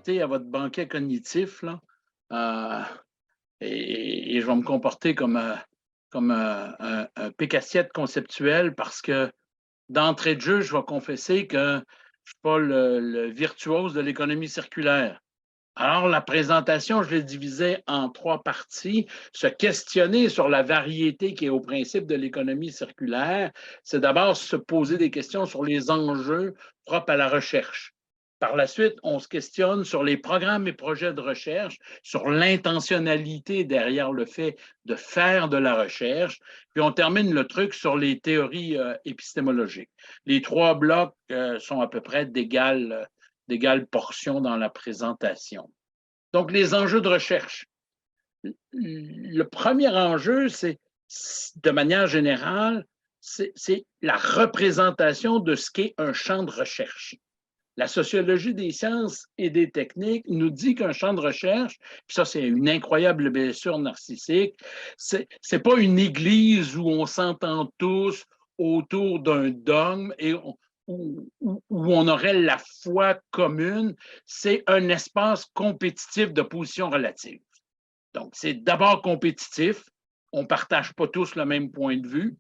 prêter à votre banquet cognitif, là, et je vais me comporter comme un pécassiette conceptuel parce que d'entrée de jeu, je vais confesser que je ne suis pas le virtuose de l'économie circulaire. Alors, la présentation, je l'ai divisée en trois parties. Se questionner sur la variété qui est au principe de l'économie circulaire, c'est d'abord se poser des questions sur les enjeux propres à la recherche. Par la suite, on se questionne sur les programmes et projets de recherche, sur l'intentionnalité derrière le fait de faire de la recherche, puis on termine le truc sur les théories épistémologiques. Les trois blocs sont à peu près d'égale portion dans la présentation. Donc, les enjeux de recherche. Le premier enjeu, c'est, de manière générale, c'est la représentation de ce qu'est un champ de recherche. La sociologie des sciences et des techniques nous dit qu'un champ de recherche, puis ça, c'est une incroyable blessure narcissique, c'est pas une église où on s'entend tous autour d'un dogme et où on aurait la foi commune, c'est un espace compétitif de position relative. Donc, c'est d'abord compétitif, on ne partage pas tous le même point de vue,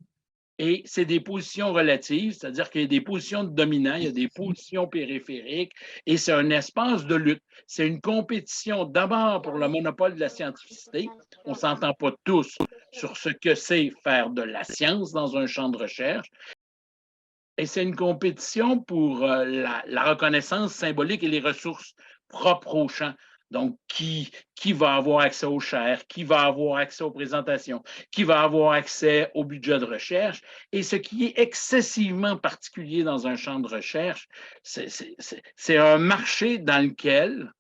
et c'est des positions relatives, c'est-à-dire qu'il y a des positions de dominants, il y a des positions périphériques, et c'est un espace de lutte. C'est une compétition d'abord pour le monopole de la scientificité. On ne s'entend pas tous sur ce que c'est faire de la science dans un champ de recherche. Et c'est une compétition pour la reconnaissance symbolique et les ressources propres au champ. Donc, qui va avoir accès aux chaires, qui va avoir accès aux présentations, qui va avoir accès au budget de recherche. Et ce qui est excessivement particulier dans un champ de recherche, c'est un marché dans lequel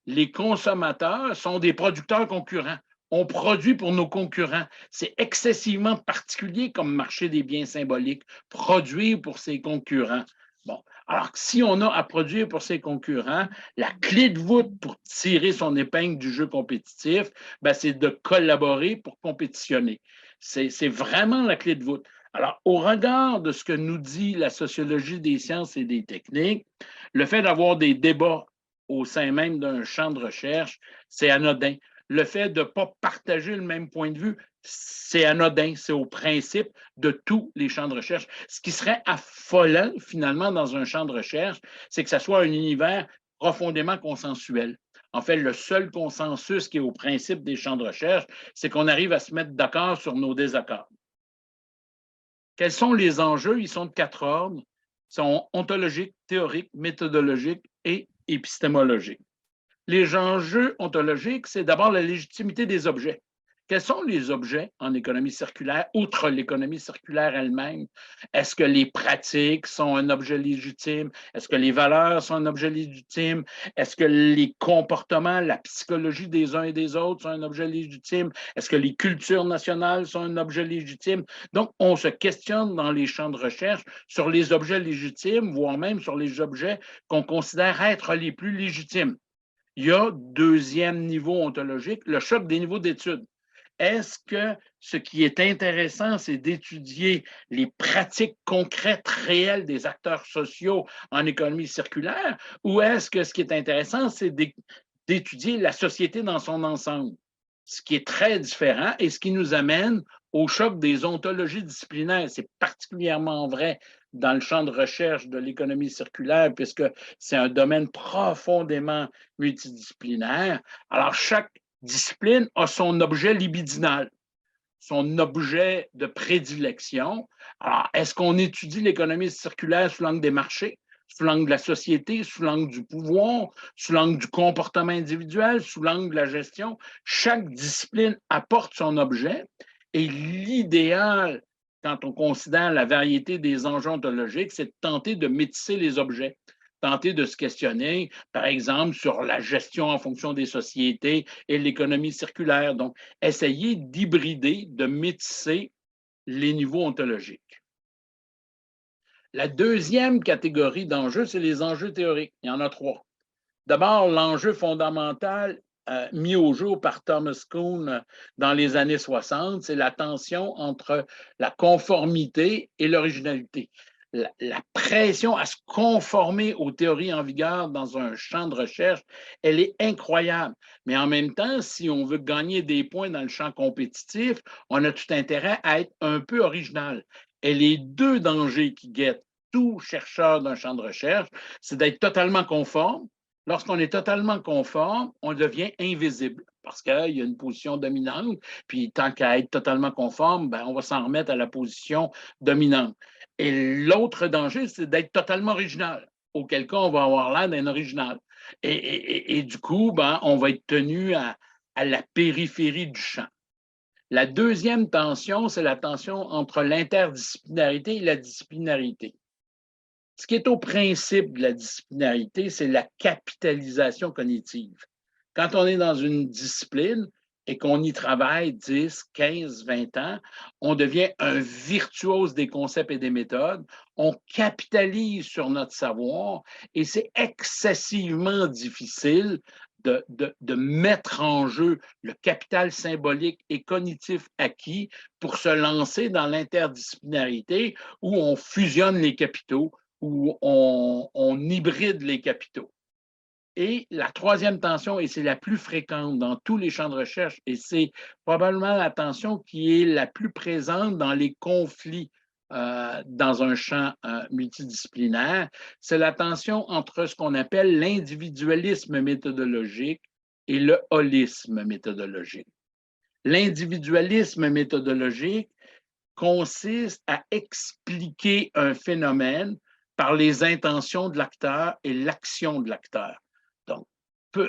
les consommateurs sont des producteurs concurrents. On produit pour nos concurrents. C'est excessivement particulier comme marché des biens symboliques, produire pour ses concurrents. Bon, alors que si on a à produire pour ses concurrents, la clé de voûte pour tirer son épingle du jeu compétitif, ben, c'est de collaborer pour compétitionner. C'est vraiment la clé de voûte. Alors, au regard de ce que nous dit la sociologie des sciences et des techniques, le fait d'avoir des débats au sein même d'un champ de recherche, c'est anodin. Le fait de ne pas partager le même point de vue, c'est anodin, c'est au principe de tous les champs de recherche. Ce qui serait affolant, finalement, dans un champ de recherche, c'est que ça soit un univers profondément consensuel. En fait, le seul consensus qui est au principe des champs de recherche, c'est qu'on arrive à se mettre d'accord sur nos désaccords. Quels sont les enjeux? Ils sont de 4 ordres. Ils sont ontologiques, théoriques, méthodologiques et épistémologiques. Les enjeux ontologiques, c'est d'abord la légitimité des objets. Quels sont les objets en économie circulaire, outre l'économie circulaire elle-même? Est-ce que les pratiques sont un objet légitime? Est-ce que les valeurs sont un objet légitime? Est-ce que les comportements, la psychologie des uns et des autres sont un objet légitime? Est-ce que les cultures nationales sont un objet légitime? Donc, on se questionne dans les champs de recherche sur les objets légitimes, voire même sur les objets qu'on considère être les plus légitimes. Il y a deuxième niveau ontologique, le choc des niveaux d'études. Est-ce que ce qui est intéressant, c'est d'étudier les pratiques concrètes, réelles des acteurs sociaux en économie circulaire, ou est-ce que ce qui est intéressant, c'est d'étudier la société dans son ensemble? Ce qui est très différent et ce qui nous amène au choc des ontologies disciplinaires. C'est particulièrement vrai dans le champ de recherche de l'économie circulaire, puisque c'est un domaine profondément multidisciplinaire. Alors, chaque discipline a son objet libidinal, son objet de prédilection. Alors, est-ce qu'on étudie l'économie circulaire sous l'angle des marchés, sous l'angle de la société, sous l'angle du pouvoir, sous l'angle du comportement individuel, sous l'angle de la gestion? Chaque discipline apporte son objet et l'idéal, quand on considère la variété des enjeux ontologiques, c'est de tenter de métisser les objets, tenter de se questionner, par exemple, sur la gestion en fonction des sociétés et l'économie circulaire. Donc, essayer d'hybrider, de métisser les niveaux ontologiques. La deuxième catégorie d'enjeux, c'est les enjeux théoriques. Il y en a trois. D'abord, l'enjeu fondamental mis au jour par Thomas Kuhn dans les années 60, c'est la tension entre la conformité et l'originalité. la pression à se conformer aux théories en vigueur dans un champ de recherche, elle est incroyable. Mais en même temps, si on veut gagner des points dans le champ compétitif, on a tout intérêt à être un peu original. Et les deux dangers qui guettent tout chercheur d'un champ de recherche, c'est d'être totalement conforme. Lorsqu'on est totalement conforme, on devient invisible parce qu'il y a une position dominante, puis tant qu'à être totalement conforme, ben, on va s'en remettre à la position dominante. Et l'autre danger, c'est d'être totalement original, auquel cas on va avoir l'air d'un original. Et du coup, ben, on va être tenu à la périphérie du champ. La deuxième tension, c'est la tension entre l'interdisciplinarité et la disciplinarité. Ce qui est au principe de la disciplinarité, c'est la capitalisation cognitive. Quand on est dans une discipline et qu'on y travaille 10, 15, 20 ans, on devient un virtuose des concepts et des méthodes, on capitalise sur notre savoir et c'est excessivement difficile de mettre en jeu le capital symbolique et cognitif acquis pour se lancer dans l'interdisciplinarité où on fusionne les capitaux, où on hybride les capitaux. Et la troisième tension, et c'est la plus fréquente dans tous les champs de recherche, et c'est probablement la tension qui est la plus présente dans les conflits dans un champ multidisciplinaire, c'est la tension entre ce qu'on appelle l'individualisme méthodologique et le holisme méthodologique. L'individualisme méthodologique consiste à expliquer un phénomène par les intentions de l'acteur et l'action de l'acteur. Donc,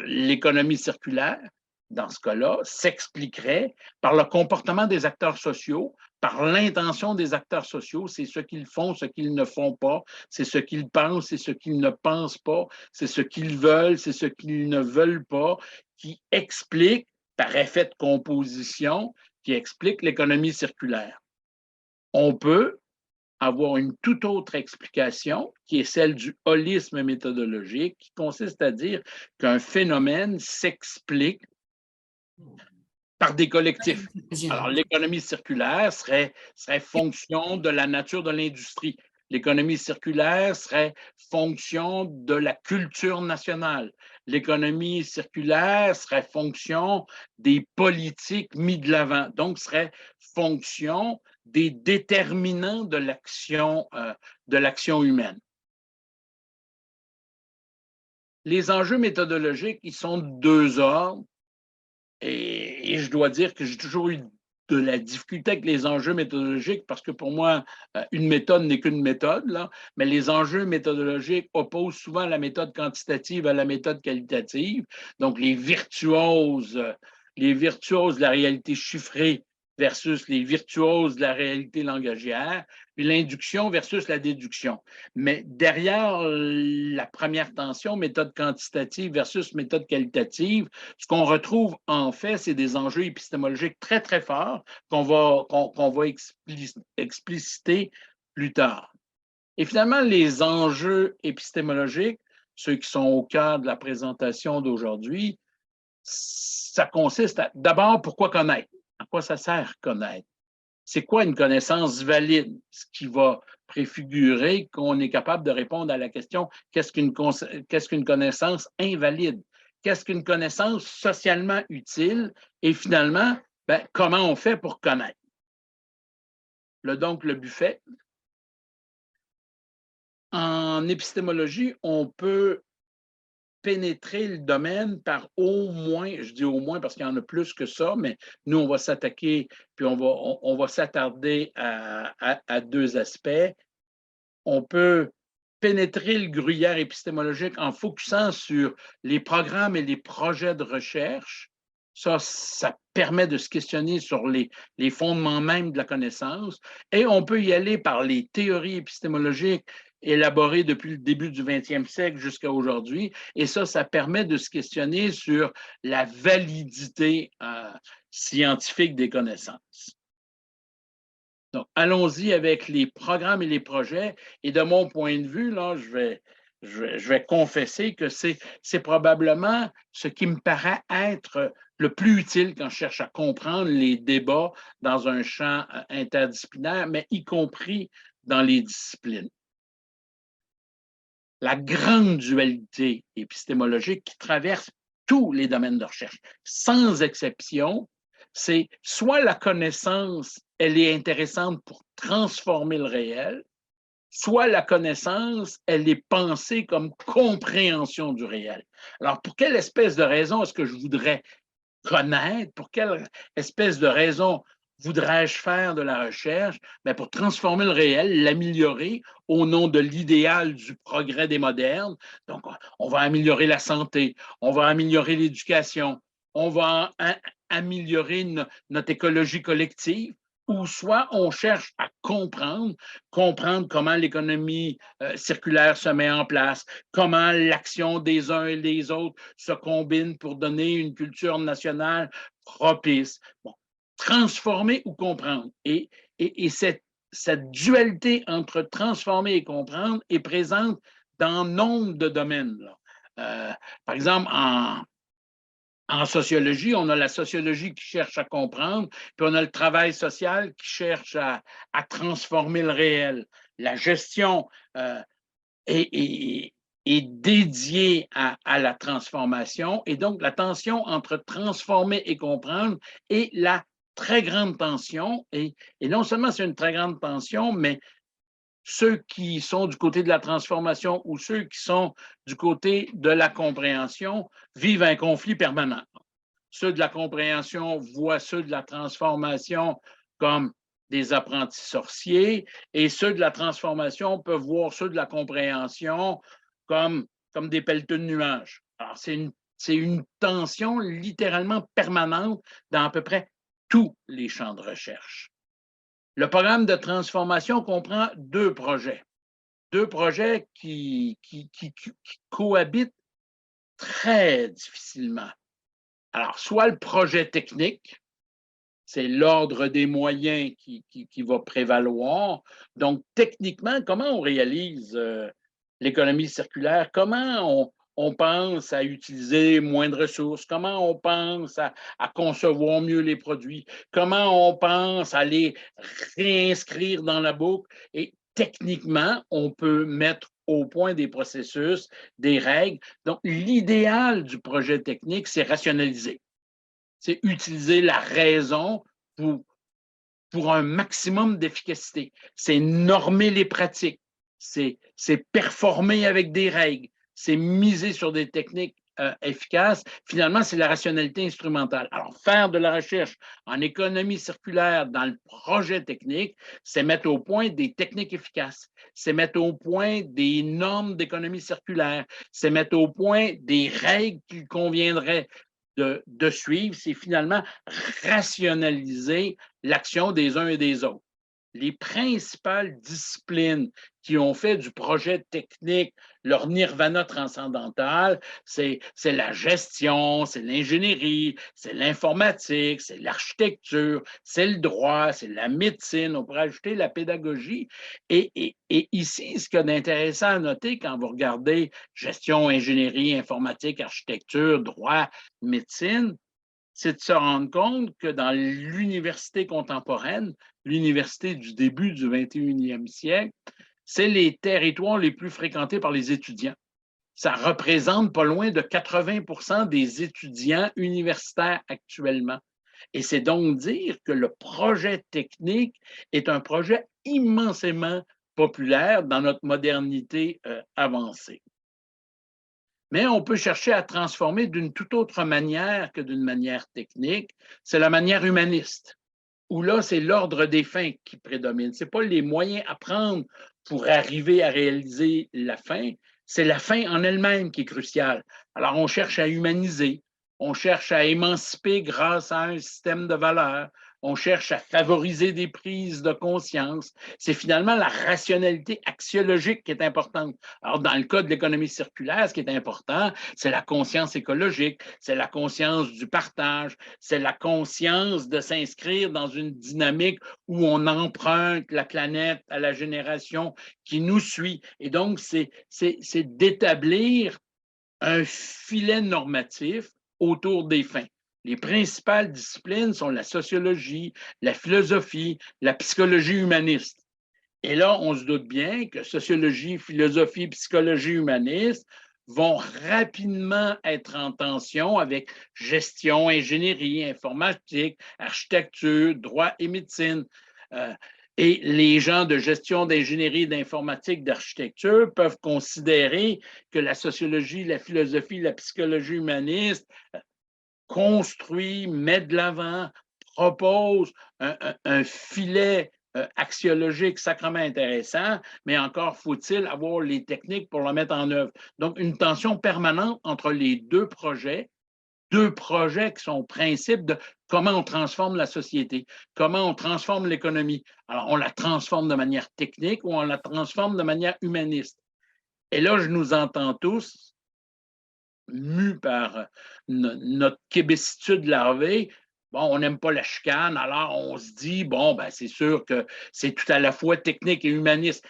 l'économie circulaire, dans ce cas-là, s'expliquerait par le comportement des acteurs sociaux, par l'intention des acteurs sociaux, c'est ce qu'ils font, ce qu'ils ne font pas, c'est ce qu'ils pensent, c'est ce qu'ils ne pensent pas, c'est ce qu'ils veulent, c'est ce qu'ils ne veulent pas, qui explique, par effet de composition, qui explique l'économie circulaire. On peut avoir une toute autre explication qui est celle du holisme méthodologique, qui consiste à dire qu'un phénomène s'explique par des collectifs. Alors, l'économie circulaire serait fonction de la nature de l'industrie. L'économie circulaire serait fonction de la culture nationale. L'économie circulaire serait fonction des politiques mis de l'avant. Donc, serait fonction des déterminants de l'action humaine. Les enjeux méthodologiques, ils sont de deux ordres. Et je dois dire que j'ai toujours eu de la difficulté avec les enjeux méthodologiques parce que pour moi, une méthode n'est qu'une méthode, là, mais les enjeux méthodologiques opposent souvent la méthode quantitative à la méthode qualitative. Donc, les virtuoses de la réalité chiffrée versus les virtuoses de la réalité langagière, puis l'induction versus la déduction. Mais derrière la première tension, méthode quantitative versus méthode qualitative, ce qu'on retrouve en fait, c'est des enjeux épistémologiques très, très forts qu'on va expliciter plus tard. Et finalement, les enjeux épistémologiques, ceux qui sont au cœur de la présentation d'aujourd'hui, ça consiste à, d'abord, pourquoi connaître? À quoi ça sert connaître? C'est quoi une connaissance valide? Ce qui va préfigurer qu'on est capable de répondre à la question qu'est-ce qu'une connaissance invalide? Qu'est-ce qu'une connaissance socialement utile? Et finalement, ben, comment on fait pour connaître? Donc, le buffet. En épistémologie, on peut pénétrer le domaine par au moins, je dis au moins parce qu'il y en a plus que ça, mais nous, on va s'attaquer, puis on va s'attarder à deux aspects. On peut pénétrer le gruyère épistémologique en focusant sur les programmes et les projets de recherche. Ça permet de se questionner sur les fondements même de la connaissance. Et on peut y aller par les théories épistémologiques élaborées depuis le début du 20e siècle jusqu'à aujourd'hui. Et ça permet de se questionner sur la validité scientifique des connaissances. Donc, allons-y avec les programmes et les projets. Et de mon point de vue, là, je vais confesser que c'est probablement ce qui me paraît être le plus utile quand je cherche à comprendre les débats dans un champ interdisciplinaire, mais y compris dans les disciplines. la grande dualité épistémologique qui traverse tous les domaines de recherche, sans exception, c'est soit la connaissance, elle est intéressante pour transformer le réel, soit la connaissance, elle est pensée comme compréhension du réel. Alors, pour quelle espèce de raison est-ce que je voudrais connaître? Pour quelle espèce de raison voudrais-je faire de la recherche? Bien, pour transformer le réel, l'améliorer au nom de l'idéal du progrès des modernes. Donc, on va améliorer la santé, on va améliorer l'éducation, on va améliorer notre écologie collective, ou soit on cherche à comprendre comment l'économie circulaire se met en place, comment l'action des uns et des autres se combine pour donner une culture nationale propice. Bon, transformer ou comprendre. Et cette dualité entre transformer et comprendre est présente dans nombre de domaines. Par exemple, en sociologie, on a la sociologie qui cherche à comprendre, puis on a le travail social qui cherche à transformer le réel. La gestion est dédiée à la transformation, et donc la tension entre transformer et comprendre est la très grande tension, et non seulement c'est une très grande tension, mais ceux qui sont du côté de la transformation ou ceux qui sont du côté de la compréhension vivent un conflit permanent. Ceux de la compréhension voient ceux de la transformation comme des apprentis sorciers, et ceux de la transformation peuvent voir ceux de la compréhension comme des pelleteux de nuages. Alors, c'est une tension littéralement permanente dans à peu près tous les champs de recherche. Le programme de transformation comprend deux projets qui cohabitent très difficilement. Alors, soit le projet technique, c'est l'ordre des moyens qui va prévaloir. Donc, techniquement, comment on réalise l'économie circulaire? Comment on pense à utiliser moins de ressources? Comment on pense à concevoir mieux les produits? Comment on pense à les réinscrire dans la boucle? Et techniquement, on peut mettre au point des processus, des règles. Donc, l'idéal du projet technique, c'est rationaliser. C'est utiliser la raison pour un maximum d'efficacité. C'est normer les pratiques. C'est performer avec des règles. C'est miser sur des techniques efficaces. Finalement, c'est la rationalité instrumentale. Alors, faire de la recherche en économie circulaire dans le projet technique, c'est mettre au point des techniques efficaces. C'est mettre au point des normes d'économie circulaire. C'est mettre au point des règles qu'il conviendrait de suivre, c'est finalement rationaliser l'action des uns et des autres. Les principales disciplines qui ont fait du projet technique leur nirvana transcendantal, c'est la gestion, c'est l'ingénierie, c'est l'informatique, c'est l'architecture, c'est le droit, c'est la médecine, on pourrait ajouter la pédagogie. Et ici, ce qu'il y a d'intéressant à noter quand vous regardez gestion, ingénierie, informatique, architecture, droit, médecine, c'est de se rendre compte que dans l'université contemporaine, l'université du début du 21e siècle, c'est les territoires les plus fréquentés par les étudiants. Ça représente pas loin de 80% des étudiants universitaires actuellement. Et c'est donc dire que le projet technique est un projet immensément populaire dans notre modernité avancée. Mais on peut chercher à transformer d'une toute autre manière que d'une manière technique. C'est la manière humaniste, où là, c'est l'ordre des fins qui prédomine. Ce n'est pas les moyens à prendre pour arriver à réaliser la fin, c'est la fin en elle-même qui est cruciale. Alors, on cherche à humaniser, on cherche à émanciper grâce à un système de valeurs, on cherche à favoriser des prises de conscience. C'est finalement la rationalité axiologique qui est importante. Alors, dans le cas de l'économie circulaire, ce qui est important, c'est la conscience écologique, c'est la conscience du partage, c'est la conscience de s'inscrire dans une dynamique où on emprunte la planète à la génération qui nous suit. Et donc, c'est d'établir un filet normatif autour des fins. Les principales disciplines sont la sociologie, la philosophie, la psychologie humaniste. Et là, on se doute bien que sociologie, philosophie, psychologie humaniste vont rapidement être en tension avec gestion, ingénierie, informatique, architecture, droit et médecine. Euh, et les gens de gestion, d'ingénierie, d'informatique, d'architecture peuvent considérer que la sociologie, la philosophie, la psychologie humaniste construit, met de l'avant, propose un filet axiologique sacrément intéressant, mais encore faut-il avoir les techniques pour le mettre en œuvre. Donc, une tension permanente entre les deux projets qui sont au principe de comment on transforme la société, comment on transforme l'économie. Alors, on la transforme de manière technique ou on la transforme de manière humaniste. Et là, je nous entends tous, mus par notre québécitude larvée. Bon, on n'aime pas la chicane, alors on se dit, bon, ben, c'est sûr que c'est tout à la fois technique et humaniste.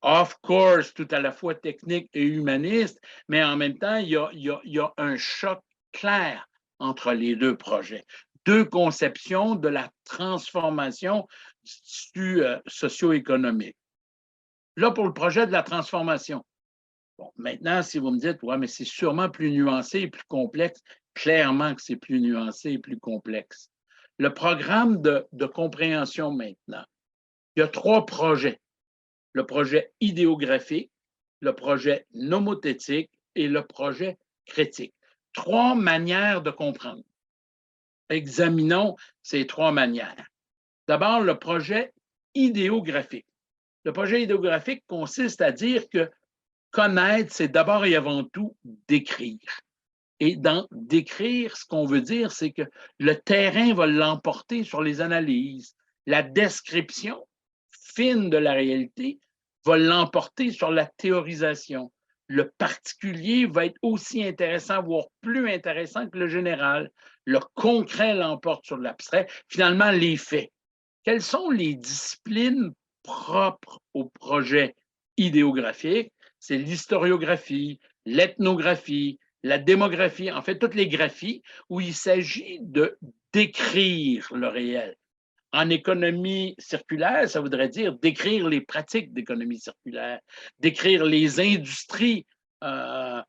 Of course, tout à la fois technique et humaniste, mais en même temps, il y a un choc clair entre les deux projets. Deux conceptions de la transformation du tissu socio-économique. Là, pour le projet de la transformation, bon, maintenant, si vous me dites, ouais, mais c'est sûrement plus nuancé et plus complexe, clairement que c'est plus nuancé et plus complexe. Le programme de compréhension maintenant, il y a trois projets. Le projet idéographique, le projet nomothétique et le projet critique. Trois manières de comprendre. Examinons ces trois manières. D'abord, le projet idéographique. Le projet idéographique consiste à dire que connaître, c'est d'abord et avant tout décrire. Et dans décrire, ce qu'on veut dire, c'est que le terrain va l'emporter sur les analyses. La description fine de la réalité va l'emporter sur la théorisation. Le particulier va être aussi intéressant, voire plus intéressant que le général. Le concret l'emporte sur l'abstrait. Finalement, les faits. Quelles sont les disciplines propres au projet idéographique? C'est l'historiographie, l'ethnographie, la démographie, en fait, toutes les graphies où il s'agit de décrire le réel. En économie circulaire, ça voudrait dire décrire les pratiques d'économie circulaire, décrire les industries euh,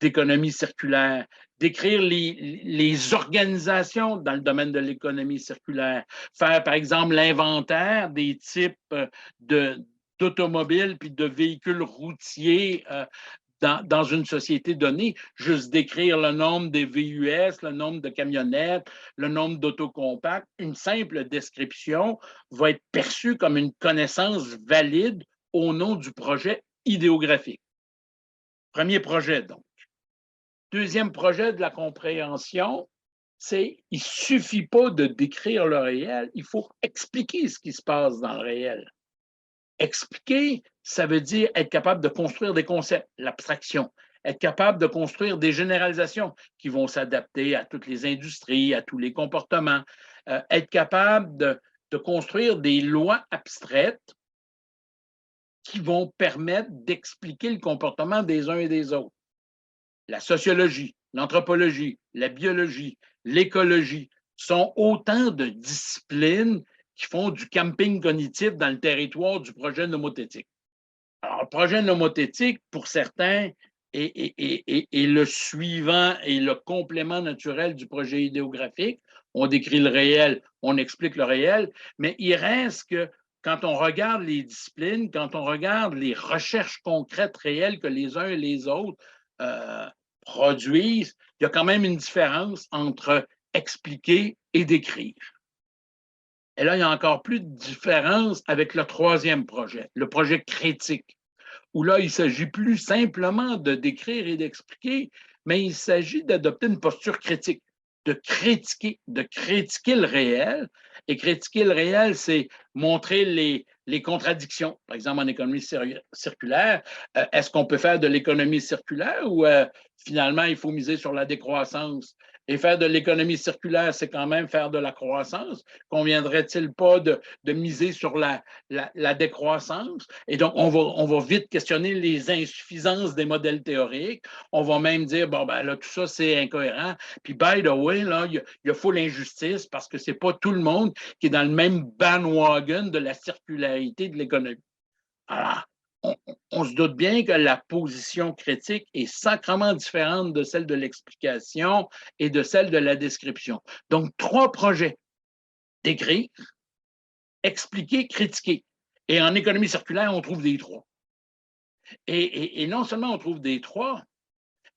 d'économie circulaire, décrire les organisations dans le domaine de l'économie circulaire, faire par exemple l'inventaire des types d'automobiles puis de véhicules routiers dans une société donnée, juste décrire le nombre des VUS, le nombre de camionnettes, le nombre d'autocompacts, une simple description va être perçue comme une connaissance valide au nom du projet idéographique. Premier projet, donc. Deuxième projet de la compréhension, c'est il ne suffit pas de décrire le réel, il faut expliquer ce qui se passe dans le réel. Expliquer, ça veut dire être capable de construire des concepts, l'abstraction, être capable de construire des généralisations qui vont s'adapter à toutes les industries, à tous les comportements, être capable de construire des lois abstraites qui vont permettre d'expliquer le comportement des uns et des autres. La sociologie, l'anthropologie, la biologie, l'écologie sont autant de disciplines qui font du camping cognitif dans le territoire du projet nomothétique. Alors, le projet nomothétique, pour certains, est le suivant et le complément naturel du projet idéographique. On décrit le réel, on explique le réel, mais il reste que quand on regarde les disciplines, quand on regarde les recherches concrètes réelles que les uns et les autres produisent, il y a quand même une différence entre expliquer et décrire. Et là, il y a encore plus de différence avec le troisième projet, le projet critique, où là, il ne s'agit plus simplement de décrire et d'expliquer, mais il s'agit d'adopter une posture critique, de critiquer le réel. Et critiquer le réel, c'est montrer les contradictions. Par exemple, en économie circulaire, est-ce qu'on peut faire de l'économie circulaire ou finalement, il faut miser sur la décroissance? Et faire de l'économie circulaire, c'est quand même faire de la croissance. Conviendrait-il pas de miser sur la décroissance? Et donc, on va vite questionner les insuffisances des modèles théoriques. On va même dire, bon, ben là, tout ça, c'est incohérent. Puis, by the way, là, il y a full injustice parce que c'est pas tout le monde qui est dans le même bandwagon de la circularité de l'économie. Alors, on se doute bien que la position critique est sacrément différente de celle de l'explication et de celle de la description. Donc, 3 projets: décrire, expliquer, critiquer. Et en économie circulaire, on trouve des 3. Et non seulement on trouve des 3,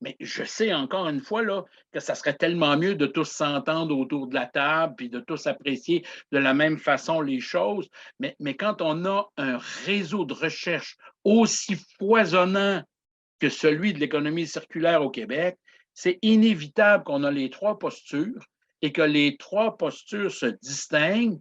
mais je sais encore une fois là, que ça serait tellement mieux de tous s'entendre autour de la table puis de tous apprécier de la même façon les choses. Mais quand on a un réseau de recherche aussi foisonnant que celui de l'économie circulaire au Québec, c'est inévitable qu'on a les 3 postures et que les 3 postures se distinguent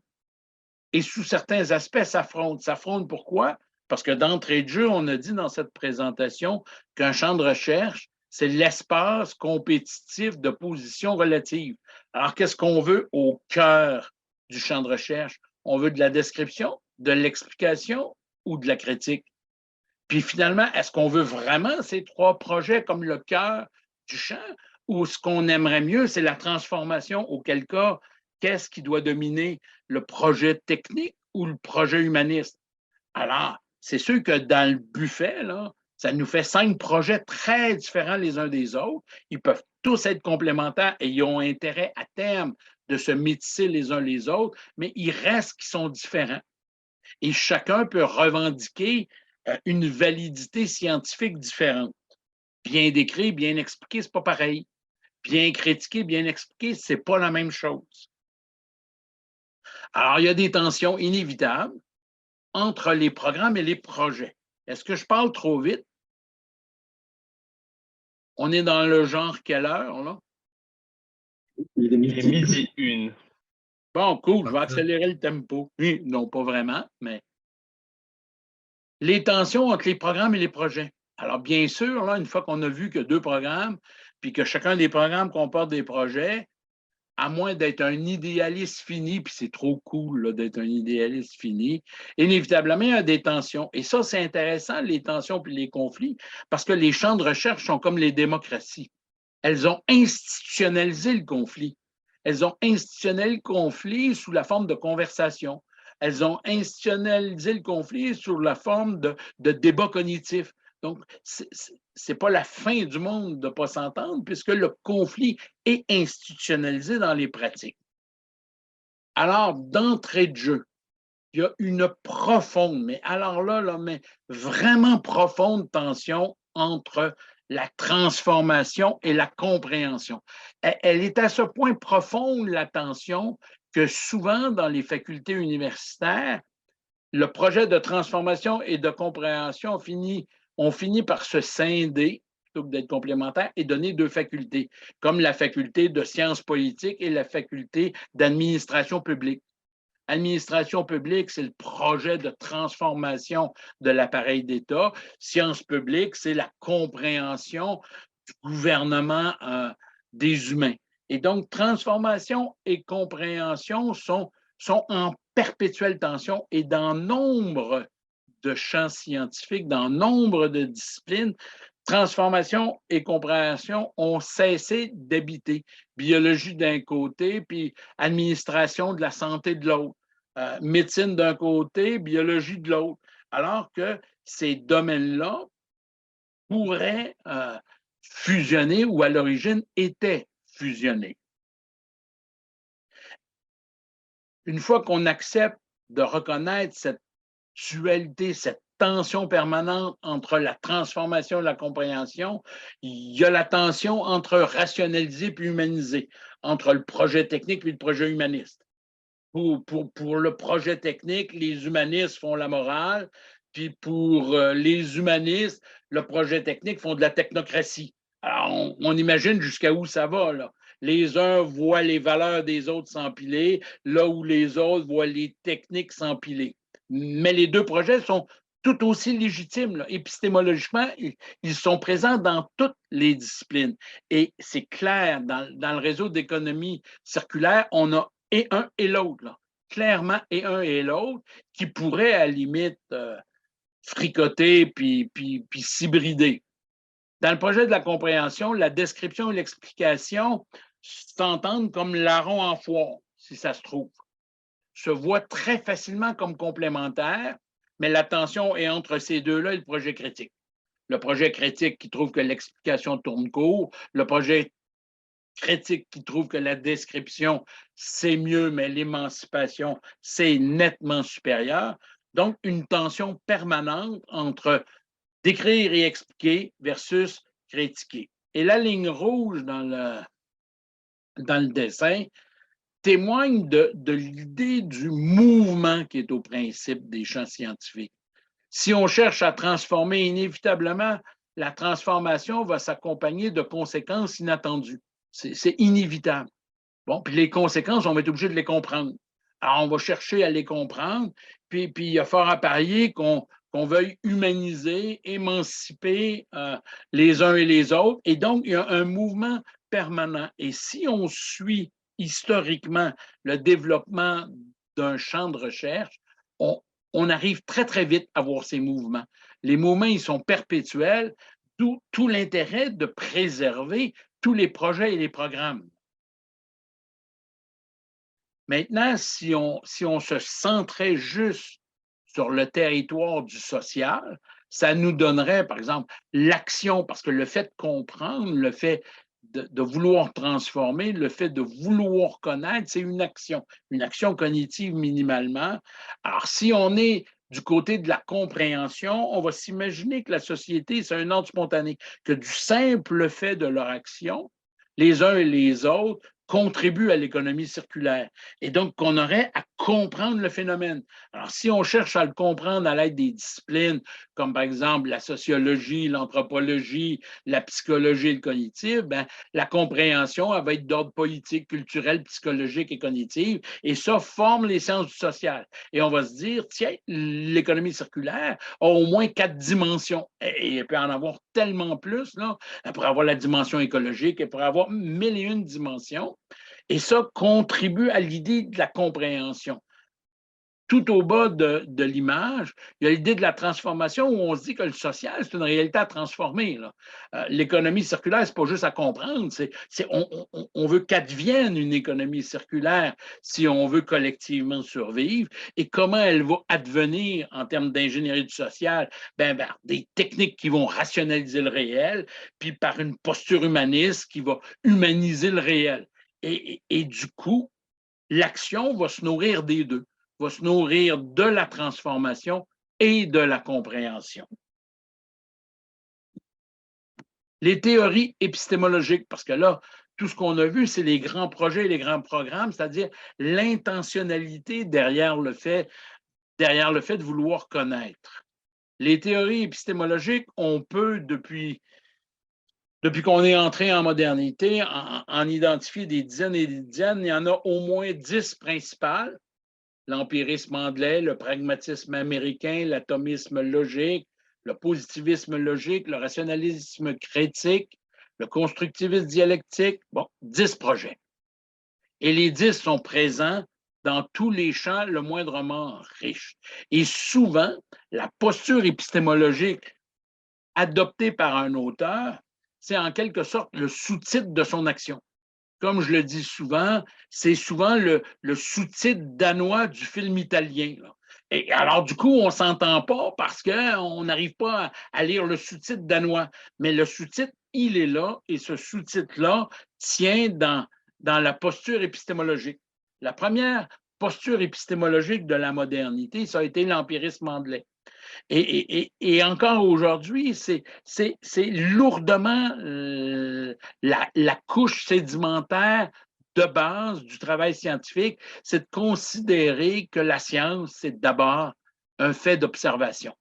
et sous certains aspects s'affrontent. S'affrontent pourquoi? Parce que d'entrée de jeu, on a dit dans cette présentation qu'un champ de recherche, c'est l'espace compétitif de position relative. Alors, qu'est-ce qu'on veut au cœur du champ de recherche? On veut de la description, de l'explication ou de la critique? Puis finalement, est-ce qu'on veut vraiment ces 3 projets comme le cœur du champ ou ce qu'on aimerait mieux, c'est la transformation, auquel cas, qu'est-ce qui doit dominer, le projet technique ou le projet humaniste? Alors, c'est sûr que dans le buffet, là, ça nous fait 5 projets très différents les uns des autres. Ils peuvent tous être complémentaires et ils ont intérêt à terme de se métisser les uns les autres, mais il reste qu'ils sont différents. Et chacun peut revendiquer une validité scientifique différente. Bien décrit, bien expliqué, c'est pas pareil. Bien critiqué, bien expliqué, c'est pas la même chose. Alors, il y a des tensions inévitables entre les programmes et les projets. Est-ce que je parle trop vite? On est dans le genre quelle heure, là? Il est Il est midi. midi une. Bon, cool, je vais Parfait. accélérer le tempo. Oui, non, pas vraiment, mais les tensions entre les programmes et les projets. Alors, bien sûr, là, une fois qu'on a vu que 2 programmes, puis que chacun des programmes comporte des projets, à moins d'être un idéaliste fini, puis c'est trop cool d'être un idéaliste fini, inévitablement, il y a des tensions. Et ça, c'est intéressant, les tensions puis les conflits, parce que les champs de recherche sont comme les démocraties. Elles ont institutionnalisé le conflit. Elles ont institutionnalisé le conflit sous la forme de conversation. Elles ont institutionnalisé le conflit sous la forme de débat cognitif. Donc, ce n'est pas la fin du monde de ne pas s'entendre, puisque le conflit est institutionnalisé dans les pratiques. Alors, d'entrée de jeu, il y a une profonde, mais alors là, mais vraiment profonde tension entre la transformation et la compréhension. Elle est à ce point profonde, la tension, que souvent dans les facultés universitaires, le projet de transformation et de compréhension on finit par se scinder plutôt que d'être complémentaires et donner 2 facultés, comme la faculté de sciences politiques et la faculté d'administration publique. Administration publique, c'est le projet de transformation de l'appareil d'État. Sciences publiques, c'est la compréhension du gouvernement des humains. Et donc, transformation et compréhension sont en perpétuelle tension et dans nombre de champs scientifiques, dans nombre de disciplines, transformation et compréhension ont cessé d'habiter. Biologie d'un côté, puis administration de la santé de l'autre. Médecine d'un côté, biologie de l'autre. Alors que ces domaines-là pourraient fusionner ou à l'origine étaient fusionnés. Une fois qu'on accepte de reconnaître cette dualité, cette tension permanente entre la transformation et la compréhension, il y a la tension entre rationaliser puis humaniser, entre le projet technique et le projet humaniste. Pour le projet technique, les humanistes font la morale, puis pour les humanistes, le projet technique font de la technocratie. Alors, on imagine jusqu'à où ça va, là. Les uns voient les valeurs des autres s'empiler, là où les autres voient les techniques s'empiler. Mais les 2 projets sont tout aussi légitimes, là. Épistémologiquement, ils sont présents dans toutes les disciplines. Et c'est clair, dans le réseau d'économie circulaire, on a et un et l'autre, là. Clairement, et un et l'autre, qui pourraient, à la limite, fricoter puis s'hybrider. Dans le projet de la compréhension, la description et l'explication s'entendent comme larron en foire, si ça se trouve, se voient très facilement comme complémentaires, mais la tension est entre ces deux-là et le projet critique. Le projet critique qui trouve que l'explication tourne court, le projet critique qui trouve que la description, c'est mieux, mais l'émancipation, c'est nettement supérieur. Donc, une tension permanente entre décrire et expliquer versus critiquer. Et la ligne rouge dans le dessin témoigne de l'idée du mouvement qui est au principe des champs scientifiques. Si on cherche à transformer, inévitablement, la transformation va s'accompagner de conséquences inattendues. C'est inévitable. Bon, puis les conséquences, on va être obligé de les comprendre. Alors, on va chercher à les comprendre, puis il y a fort à parier qu'on veuille humaniser, émanciper les uns et les autres. Et donc, il y a un mouvement permanent. Et si on suit historiquement le développement d'un champ de recherche, on arrive très, très vite à voir ces mouvements. Les mouvements, ils sont perpétuels, d'où tout l'intérêt de préserver tous les projets et les programmes. Maintenant, si on se centrait juste sur le territoire du social, ça nous donnerait, par exemple, l'action, parce que le fait de comprendre, le fait de vouloir transformer, le fait de vouloir connaître, c'est une action cognitive minimalement. Alors, si on est du côté de la compréhension, on va s'imaginer que la société, c'est un ordre spontané, que du simple fait de leur action, les uns et les autres contribuent à l'économie circulaire. Et donc, qu'on aurait à comprendre le phénomène. Alors, si on cherche à le comprendre à l'aide des disciplines, comme par exemple la sociologie, l'anthropologie, la psychologie et le cognitif, ben, la compréhension, elle va être d'ordre politique, culturel, psychologique et cognitive. Et ça forme les sciences du social. Et on va se dire, tiens, l'économie circulaire a au moins 4 dimensions. Et il peut en avoir tellement plus, là. Elle pourrait avoir la dimension écologique, elle pourrait avoir 1001 dimensions. Et ça contribue à l'idée de la compréhension. Tout au bas de l'image, il y a l'idée de la transformation où on se dit que le social, c'est une réalité à transformer. L'économie circulaire, ce n'est pas juste à comprendre, on veut qu'advienne une économie circulaire si on veut collectivement survivre. Et comment elle va advenir en termes d'ingénierie du social? Des techniques qui vont rationaliser le réel, puis par une posture humaniste qui va humaniser le réel. Et du coup, l'action va se nourrir des deux, va se nourrir de la transformation et de la compréhension. Les théories épistémologiques, parce que là, tout ce qu'on a vu, c'est les grands projets et les grands programmes, c'est-à-dire l'intentionnalité derrière le fait de vouloir connaître. Les théories épistémologiques, on peut, depuis qu'on est entré en modernité, en identifier des dizaines et des dizaines. Il y en a au moins 10 principales. L'empirisme anglais, le pragmatisme américain, l'atomisme logique, le positivisme logique, le rationalisme critique, le constructivisme dialectique. Bon, 10 projets. Et les 10 sont présents dans tous les champs le moindrement riches. Et souvent, la posture épistémologique adoptée par un auteur, c'est en quelque sorte le sous-titre de son action. Comme je le dis souvent, c'est souvent le sous-titre danois du film italien. Là. Et alors, du coup, on ne s'entend pas parce qu'on n'arrive pas à lire le sous-titre danois. Mais le sous-titre, il est là, et ce sous-titre-là tient dans la posture épistémologique. La première posture épistémologique de la modernité, ça a été l'empirisme anglais. Et encore aujourd'hui, c'est lourdement la couche sédimentaire de base du travail scientifique, c'est de considérer que la science, c'est d'abord un fait d'observation.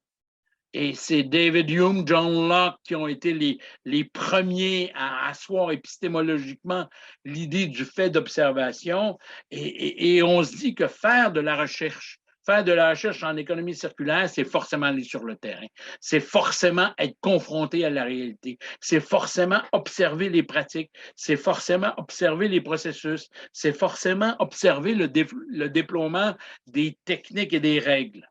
Et c'est David Hume, John Locke qui ont été les premiers à asseoir épistémologiquement l'idée du fait d'observation. Et on se dit que faire de la recherche en économie circulaire, c'est forcément aller sur le terrain. C'est forcément être confronté à la réalité. C'est forcément observer les pratiques. C'est forcément observer les processus. C'est forcément observer le déploiement des techniques et des règles.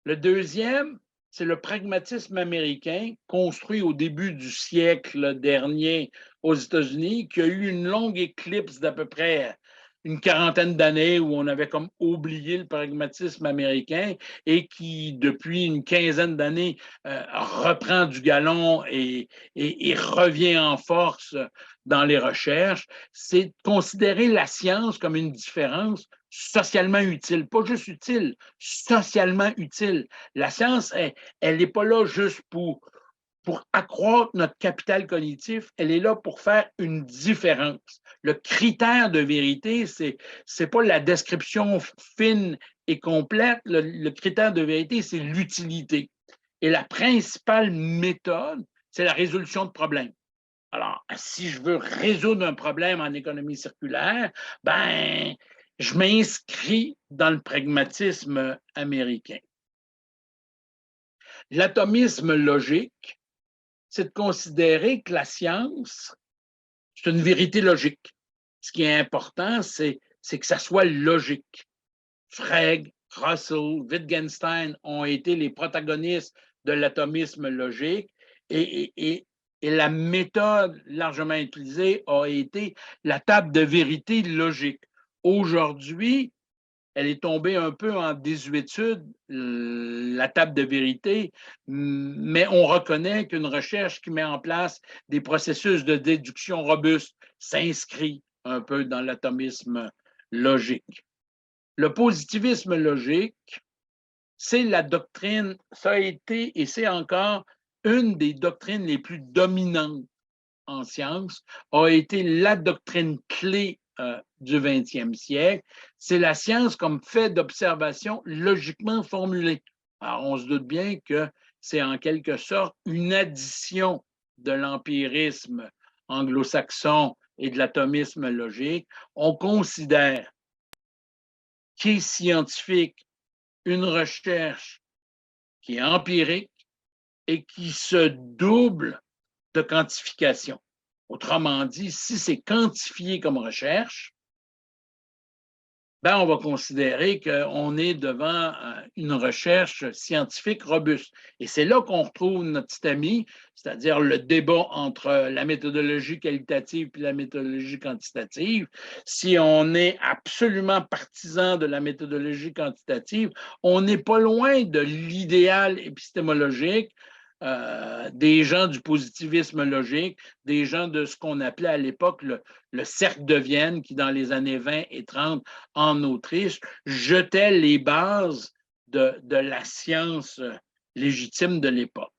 Le deuxième, c'est le pragmatisme américain, construit au début du siècle dernier aux États-Unis, qui a eu une longue éclipse d'à peu près une quarantaine d'années où on avait comme oublié le pragmatisme américain et qui, depuis une quinzaine d'années, reprend du galon et revient en force dans les recherches, c'est considérer la science comme une différence socialement utile, pas juste utile, socialement utile. La science, elle n'est pas là juste pour accroître notre capital cognitif, elle est là pour faire une différence. Le critère de vérité, c'est pas la description fine et complète. Le critère de vérité, c'est l'utilité. Et la principale méthode, c'est la résolution de problèmes. Alors, si je veux résoudre un problème en économie circulaire, ben, je m'inscris dans le pragmatisme américain. L'atomisme logique, c'est de considérer que la science, c'est une vérité logique. Ce qui est important, c'est que ça soit logique. Frege, Russell, Wittgenstein ont été les protagonistes de l'atomisme logique et la méthode largement utilisée a été la table de vérité logique. Aujourd'hui, elle est tombée un peu en désuétude, la table de vérité, mais on reconnaît qu'une recherche qui met en place des processus de déduction robustes s'inscrit un peu dans l'atomisme logique. Le positivisme logique, c'est la doctrine, ça a été et c'est encore une des doctrines les plus dominantes en sciences, a été la doctrine clé du 20e siècle. C'est la science comme fait d'observation logiquement formulée. Alors, on se doute bien que c'est en quelque sorte une addition de l'empirisme anglo-saxon et de l'atomisme logique. On considère qu'est scientifique une recherche qui est empirique et qui se double de quantification. Autrement dit, si c'est quantifié comme recherche, ben on va considérer qu'on est devant une recherche scientifique robuste. Et c'est là qu'on retrouve notre petit ami, c'est-à-dire le débat entre la méthodologie qualitative et la méthodologie quantitative. Si on est absolument partisan de la méthodologie quantitative, on n'est pas loin de l'idéal épistémologique des gens du positivisme logique, des gens de ce qu'on appelait à l'époque le cercle de Vienne, qui dans les années 20 et 30 en Autriche, jetait les bases de la science légitime de l'époque.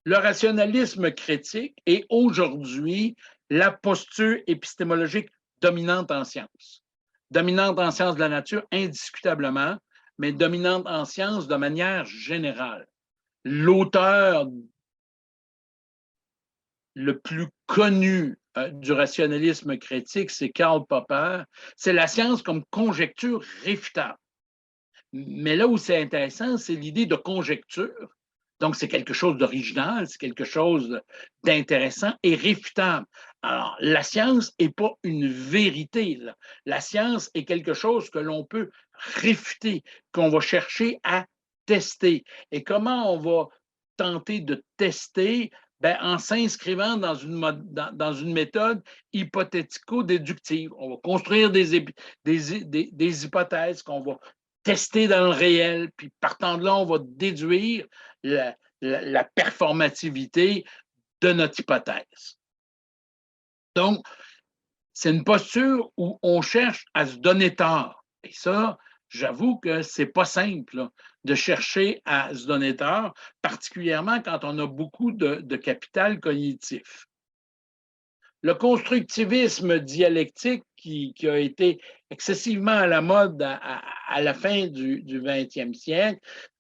Le rationalisme critique est aujourd'hui la posture épistémologique dominante en sciences. Dominante en sciences de la nature, indiscutablement, mais dominante en sciences de manière générale. L'auteur le plus connu du rationalisme critique, c'est Karl Popper. C'est la science comme conjecture réfutable. Mais là où c'est intéressant, c'est l'idée de conjecture. Donc, c'est quelque chose d'original, c'est quelque chose d'intéressant et réfutable. Alors, la science n'est pas une vérité. Là. La science est quelque chose que l'on peut réfuter, qu'on va chercher à tester. Et comment on va tenter de tester? Ben, en s'inscrivant dans une méthode hypothético-déductive. On va construire des hypothèses qu'on va tester dans le réel, puis partant de là, on va déduire la performativité de notre hypothèse. Donc, c'est une posture où on cherche à se donner tort. Et ça, j'avoue que c'est pas simple là, de chercher à se donner tort, particulièrement quand on a beaucoup de capital cognitif. Le constructivisme dialectique qui a été excessivement à la mode à la fin du 20e siècle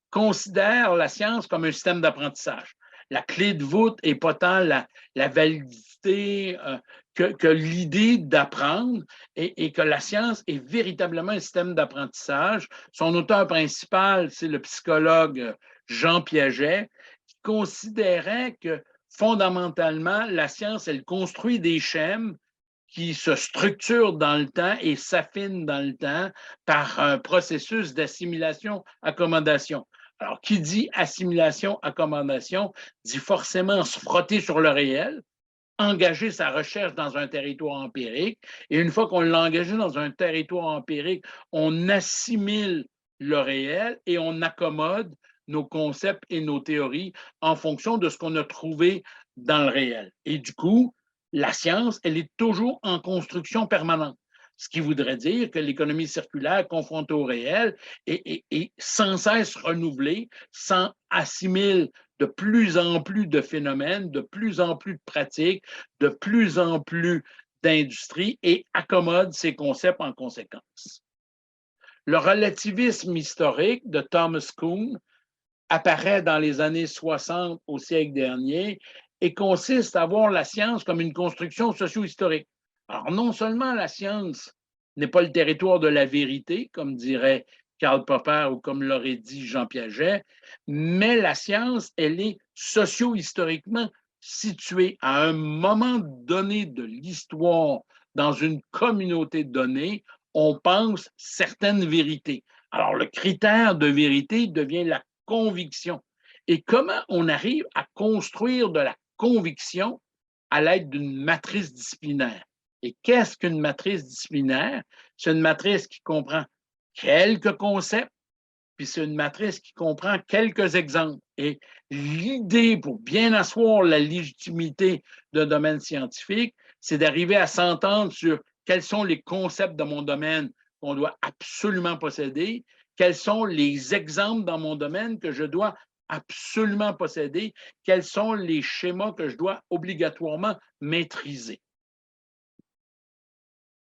considère la science comme un système d'apprentissage. La clé de voûte n'est pas tant la validité que l'idée d'apprendre et que la science est véritablement un système d'apprentissage. Son auteur principal, c'est le psychologue Jean Piaget, qui considérait que fondamentalement, la science, elle construit des schèmes qui se structurent dans le temps et s'affinent dans le temps par un processus d'assimilation-accommodation. Alors, qui dit assimilation-accommodation dit forcément se frotter sur le réel, engager sa recherche dans un territoire empirique. Et une fois qu'on l'a engagé dans un territoire empirique, on assimile le réel et on accommode nos concepts et nos théories en fonction de ce qu'on a trouvé dans le réel. Et du coup, la science, elle est toujours en construction permanente. Ce qui voudrait dire que l'économie circulaire confrontée au réel est sans cesse renouvelée, sans assimile de plus en plus de phénomènes, de plus en plus de pratiques, de plus en plus d'industries et accommode ces concepts en conséquence. Le relativisme historique de Thomas Kuhn apparaît dans les années 60 au siècle dernier et consiste à voir la science comme une construction socio-historique. Alors, non seulement la science n'est pas le territoire de la vérité, comme dirait Karl Popper ou comme l'aurait dit Jean Piaget, mais la science, elle est socio-historiquement située à un moment donné de l'histoire dans une communauté donnée, on pense certaines vérités. Alors, le critère de vérité devient la conviction. Et comment on arrive à construire de la conviction à l'aide d'une matrice disciplinaire? Et qu'est-ce qu'une matrice disciplinaire? C'est une matrice qui comprend quelques concepts, puis c'est une matrice qui comprend quelques exemples. Et l'idée pour bien asseoir la légitimité d'un domaine scientifique, c'est d'arriver à s'entendre sur quels sont les concepts de mon domaine qu'on doit absolument posséder, quels sont les exemples dans mon domaine que je dois absolument posséder, quels sont les schémas que je dois obligatoirement maîtriser.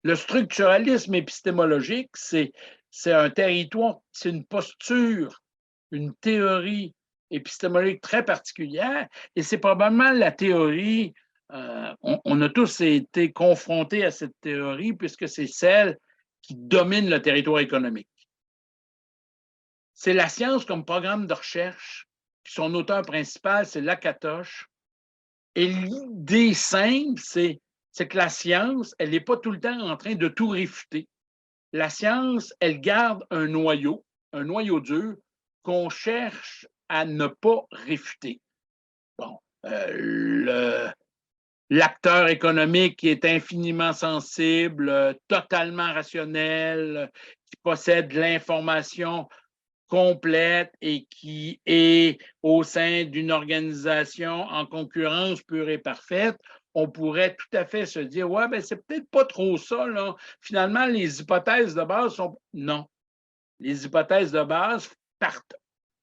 Le structuralisme épistémologique, c'est un territoire, c'est une posture, une théorie épistémologique très particulière, et c'est probablement la théorie, on a tous été confrontés à cette théorie puisque c'est celle qui domine le territoire économique. C'est la science comme programme de recherche, puis son auteur principal, c'est Lakatos. Et l'idée simple, c'est que la science, elle n'est pas tout le temps en train de tout réfuter. La science, elle garde un noyau dur qu'on cherche à ne pas réfuter. Bon, l'acteur économique qui est infiniment sensible, totalement rationnel, qui possède l'information complète et qui est au sein d'une organisation en concurrence pure et parfaite, on pourrait tout à fait se dire, ouais, ben c'est peut-être pas trop ça, là. Finalement, les hypothèses de base sont. Non. Les hypothèses de base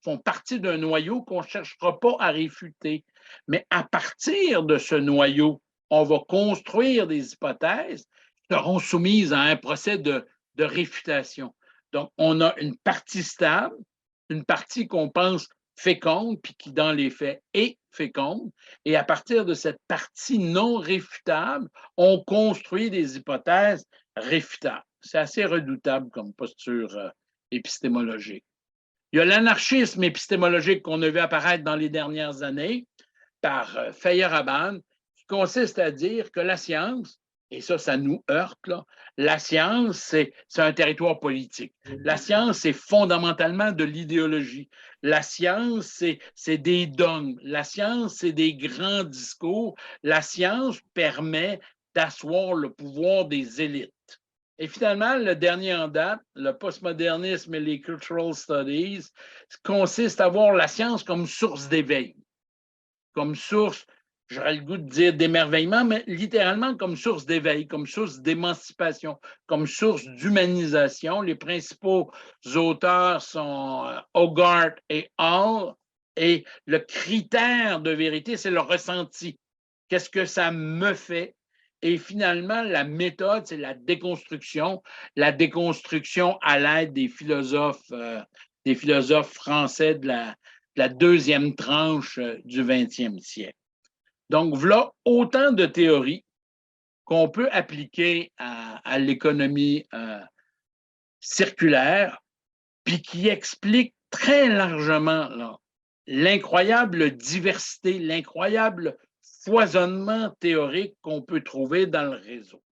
font partie d'un noyau qu'on ne cherchera pas à réfuter. Mais à partir de ce noyau, on va construire des hypothèses qui seront soumises à un procès de réfutation. Donc, on a une partie stable, une partie qu'on pense féconde, puis qui, dans les faits, est féconde. Et à partir de cette partie non réfutable, on construit des hypothèses réfutables. C'est assez redoutable comme posture épistémologique. Il y a l'anarchisme épistémologique qu'on a vu apparaître dans les dernières années par Feyerabend, qui consiste à dire que la science, et ça nous heurte, là, la science, c'est un territoire politique. La science, c'est fondamentalement de l'idéologie. La science, c'est des dogmes. La science, c'est des grands discours. La science permet d'asseoir le pouvoir des élites. Et finalement, le dernier en date, le postmodernisme et les cultural studies, consiste à voir la science comme source d'éveil, comme source, j'aurais le goût de dire d'émerveillement, mais littéralement comme source d'éveil, comme source d'émancipation, comme source d'humanisation. Les principaux auteurs sont Hogarth et Hall, et le critère de vérité, c'est le ressenti. Qu'est-ce que ça me fait? Et finalement, la méthode, c'est la déconstruction à l'aide des philosophes français de la deuxième tranche du 20e siècle. Donc, voilà autant de théories qu'on peut appliquer à l'économie circulaire, puis qui expliquent très largement l'incroyable diversité, l'incroyable foisonnement théorique qu'on peut trouver dans le réseau.